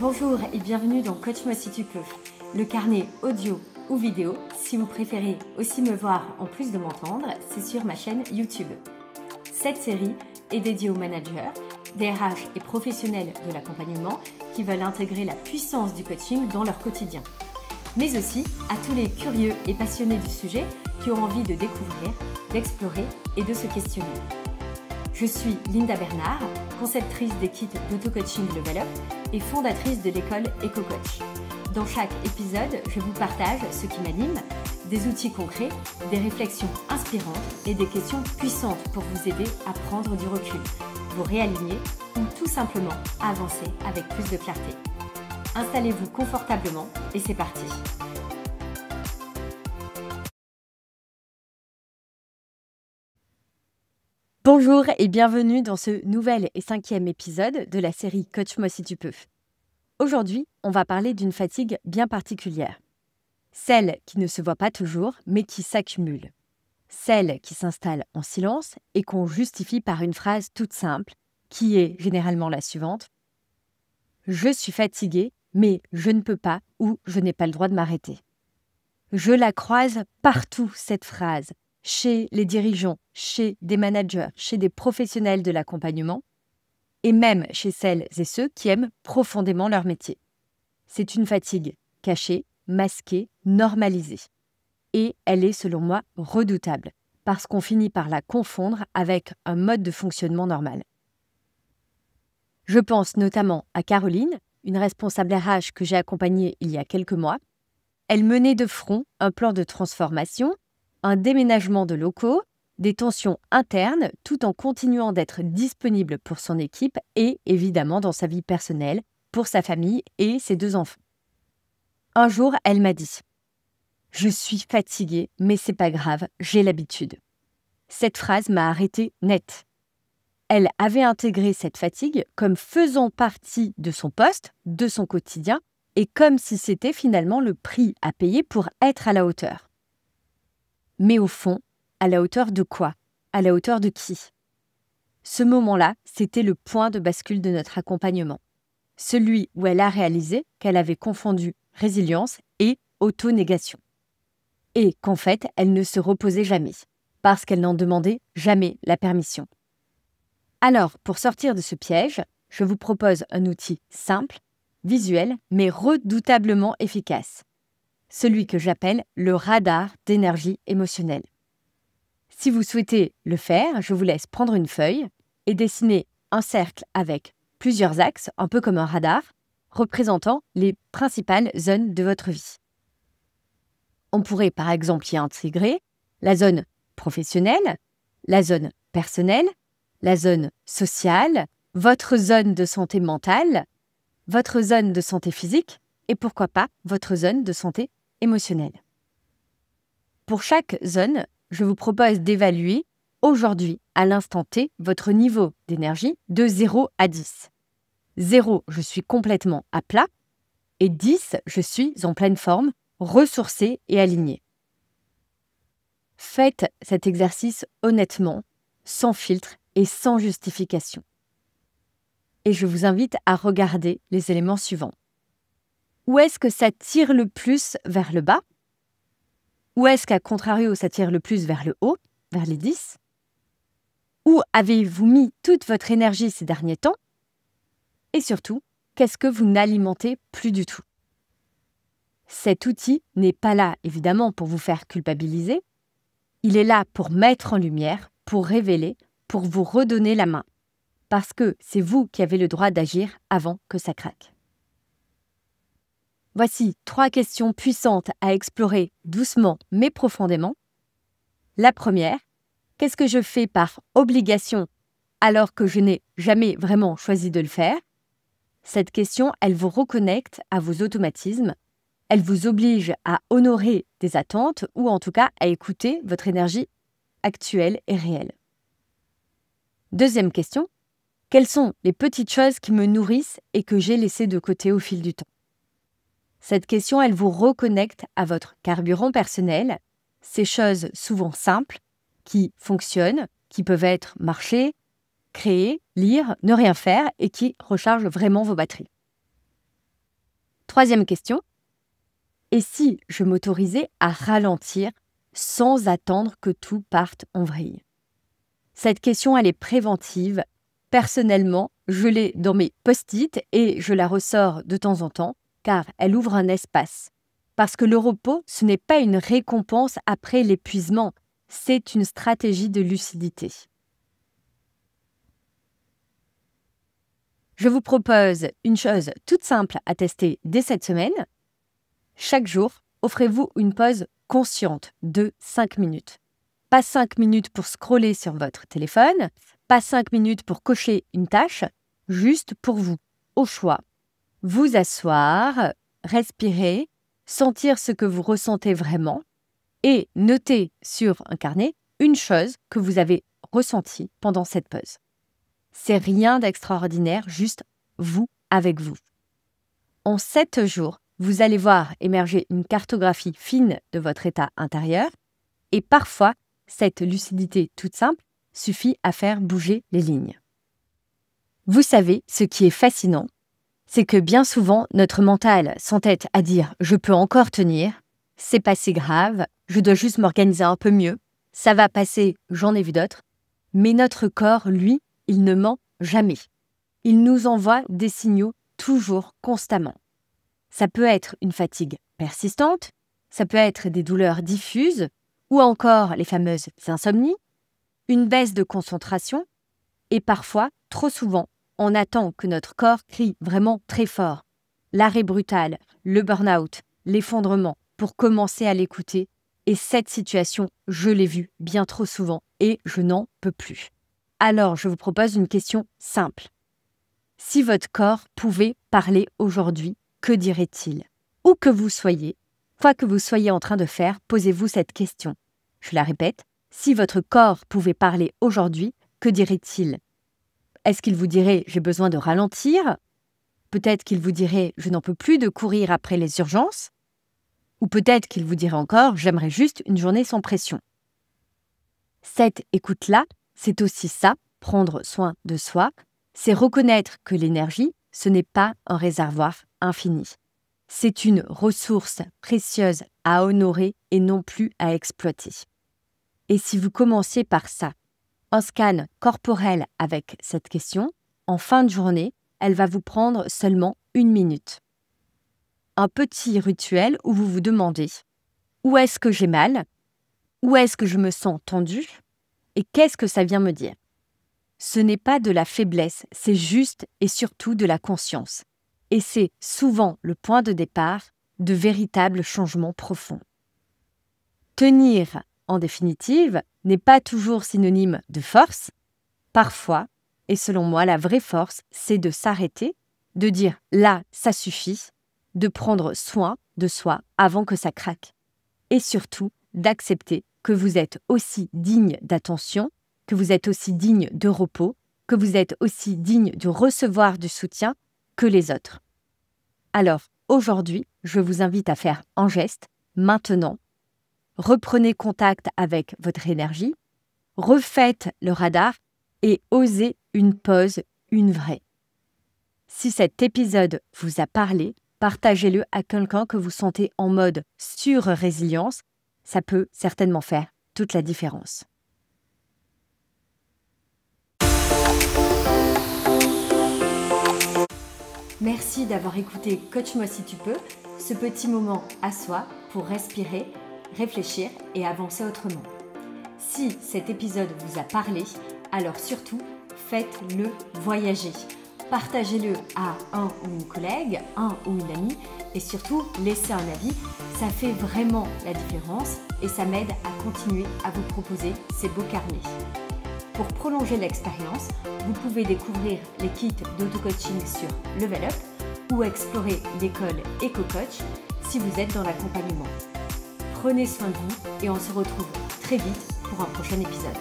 Bonjour et bienvenue dans Coach-moi si tu peux, le carnet audio ou vidéo. Si vous préférez aussi me voir en plus de m'entendre, c'est sur ma chaîne YouTube. Cette série est dédiée aux managers, DRH et professionnels de l'accompagnement qui veulent intégrer la puissance du coaching dans leur quotidien. Mais aussi à tous les curieux et passionnés du sujet qui ont envie de découvrir, d'explorer et de se questionner. Je suis Linda Bernard, conceptrice des kits d'auto-coaching Level Up et fondatrice de l'école EcoCoach. Dans chaque épisode, je vous partage ce qui m'anime, des outils concrets, des réflexions inspirantes et des questions puissantes pour vous aider à prendre du recul, vous réaligner ou tout simplement avancer avec plus de clarté. Installez-vous confortablement et c'est parti. Bonjour et bienvenue dans ce nouvel et 5e épisode de la série Coach-moi si tu peux. Aujourd'hui, on va parler d'une fatigue bien particulière. Celle qui ne se voit pas toujours, mais qui s'accumule. Celle qui s'installe en silence et qu'on justifie par une phrase toute simple, qui est généralement la suivante. Je suis fatiguée, mais je ne peux pas ou je n'ai pas le droit de m'arrêter. Je la croise partout, cette phrase. Chez les dirigeants, chez des managers, chez des professionnels de l'accompagnement et même chez celles et ceux qui aiment profondément leur métier. C'est une fatigue cachée, masquée, normalisée. Et elle est, selon moi, redoutable parce qu'on finit par la confondre avec un mode de fonctionnement normal. Je pense notamment à Caroline, une responsable RH que j'ai accompagnée il y a quelques mois. Elle menait de front un plan de transformation, un déménagement de locaux, des tensions internes, tout en continuant d'être disponible pour son équipe et, évidemment, dans sa vie personnelle, pour sa famille et ses 2 enfants. Un jour, elle m'a dit « Je suis fatiguée, mais c'est pas grave, j'ai l'habitude ». Cette phrase m'a arrêtée net. Elle avait intégré cette fatigue comme faisant partie de son poste, de son quotidien, et comme si c'était finalement le prix à payer pour être à la hauteur. Mais au fond, à la hauteur de quoi? À la hauteur de qui? Ce moment-là, c'était le point de bascule de notre accompagnement. Celui où elle a réalisé qu'elle avait confondu résilience et auto-négation. Et qu'en fait, elle ne se reposait jamais, parce qu'elle n'en demandait jamais la permission. Alors, pour sortir de ce piège, je vous propose un outil simple, visuel, mais redoutablement efficace. Celui que j'appelle le radar d'énergie émotionnelle. Si vous souhaitez le faire, je vous laisse prendre une feuille et dessiner un cercle avec plusieurs axes, un peu comme un radar, représentant les principales zones de votre vie. On pourrait par exemple y intégrer la zone professionnelle, la zone personnelle, la zone sociale, votre zone de santé mentale, votre zone de santé physique et pourquoi pas votre zone de santé émotionnelle. Pour chaque zone, je vous propose d'évaluer aujourd'hui, à l'instant T, votre niveau d'énergie de 0 à 10. 0, je suis complètement à plat et 10, je suis en pleine forme, ressourcée et alignée. Faites cet exercice honnêtement, sans filtre et sans justification. Et je vous invite à regarder les éléments suivants. Où est-ce que ça tire le plus vers le bas? Où est-ce qu'à contrario, ça tire le plus vers le haut, vers les 10? Où avez-vous mis toute votre énergie ces derniers temps? Et surtout, qu'est-ce que vous n'alimentez plus du tout? Cet outil n'est pas là, évidemment, pour vous faire culpabiliser. Il est là pour mettre en lumière, pour révéler, pour vous redonner la main. Parce que c'est vous qui avez le droit d'agir avant que ça craque. Voici 3 questions puissantes à explorer doucement mais profondément. La première, qu'est-ce que je fais par obligation alors que je n'ai jamais vraiment choisi de le faire? Cette question, elle vous reconnecte à vos automatismes. Elle vous oblige à honorer des attentes ou en tout cas à écouter votre énergie actuelle et réelle. Deuxième question, quelles sont les petites choses qui me nourrissent et que j'ai laissées de côté au fil du temps? Cette question, elle vous reconnecte à votre carburant personnel, ces choses souvent simples, qui fonctionnent, qui peuvent être marcher, créer, lire, ne rien faire et qui rechargent vraiment vos batteries. Troisième question. Et si je m'autorisais à ralentir sans attendre que tout parte en vrille? Cette question, elle est préventive. Personnellement, je l'ai dans mes post-it et je la ressors de temps en temps car elle ouvre un espace. Parce que le repos, ce n'est pas une récompense après l'épuisement, c'est une stratégie de lucidité. Je vous propose une chose toute simple à tester dès cette semaine. Chaque jour, offrez-vous une pause consciente de 5 minutes. Pas 5 minutes pour scroller sur votre téléphone, pas 5 minutes pour cocher une tâche, juste pour vous, au choix. Vous asseoir, respirer, sentir ce que vous ressentez vraiment et noter sur un carnet une chose que vous avez ressentie pendant cette pause. C'est rien d'extraordinaire, juste vous avec vous. En 7 jours, vous allez voir émerger une cartographie fine de votre état intérieur et parfois, cette lucidité toute simple suffit à faire bouger les lignes. Vous savez, ce qui est fascinant, c'est que bien souvent, notre mental s'entête à dire « je peux encore tenir », « c'est pas si grave, je dois juste m'organiser un peu mieux »,« ça va passer, j'en ai vu d'autres », mais notre corps, lui, il ne ment jamais. Il nous envoie des signaux toujours, constamment. Ça peut être une fatigue persistante, ça peut être des douleurs diffuses, ou encore les fameuses insomnies, une baisse de concentration, et parfois, trop souvent, on attend que notre corps crie vraiment très fort. L'arrêt brutal, le burn-out, l'effondrement, pour commencer à l'écouter. Et cette situation, je l'ai vue bien trop souvent et je n'en peux plus. Alors, je vous propose une question simple. Si votre corps pouvait parler aujourd'hui, que dirait-il? Où que vous soyez, quoi que vous soyez en train de faire, posez-vous cette question. Je la répète, si votre corps pouvait parler aujourd'hui, que dirait-il? Est-ce qu'il vous dirait « j'ai besoin de ralentir » ? Peut-être qu'il vous dirait « je n'en peux plus de courir après les urgences » ? Ou peut-être qu'il vous dirait encore « j'aimerais juste une journée sans pression ». Cette écoute-là, c'est aussi ça, prendre soin de soi, c'est reconnaître que l'énergie, ce n'est pas un réservoir infini. C'est une ressource précieuse à honorer et non plus à exploiter. Et si vous commenciez par ça, un scan corporel avec cette question, en fin de journée, elle va vous prendre seulement 1 minute. Un petit rituel où vous vous demandez « où est-ce que j'ai mal ? Où est-ce que je me sens tendue ? Et qu'est-ce que ça vient me dire ?» Ce n'est pas de la faiblesse, c'est juste et surtout de la conscience. Et c'est souvent le point de départ de véritables changements profonds. Tenir, en définitive, n'est pas toujours synonyme de force. Parfois, et selon moi, la vraie force, c'est de s'arrêter, de dire « là, ça suffit », de prendre soin de soi avant que ça craque. Et surtout, d'accepter que vous êtes aussi digne d'attention, que vous êtes aussi digne de repos, que vous êtes aussi digne de recevoir du soutien que les autres. Alors, aujourd'hui, je vous invite à faire un geste, maintenant. Reprenez contact avec votre énergie, refaites le radar et osez une pause, une vraie. Si cet épisode vous a parlé, partagez-le à quelqu'un que vous sentez en mode sur-résilience. Ça peut certainement faire toute la différence. Merci d'avoir écouté Coach-moi si tu peux, ce petit moment à soi pour respirer, réfléchir et avancer autrement. Si cet épisode vous a parlé, alors surtout, faites-le voyager. Partagez-le à un ou une collègue, un ou une amie et surtout, laissez un avis. Ça fait vraiment la différence et ça m'aide à continuer à vous proposer ces beaux carnets. Pour prolonger l'expérience, vous pouvez découvrir les kits d'auto-coaching sur Level Up ou explorer l'école EcoCoach si vous êtes dans l'accompagnement. Prenez soin de vous et on se retrouve très vite pour un prochain épisode.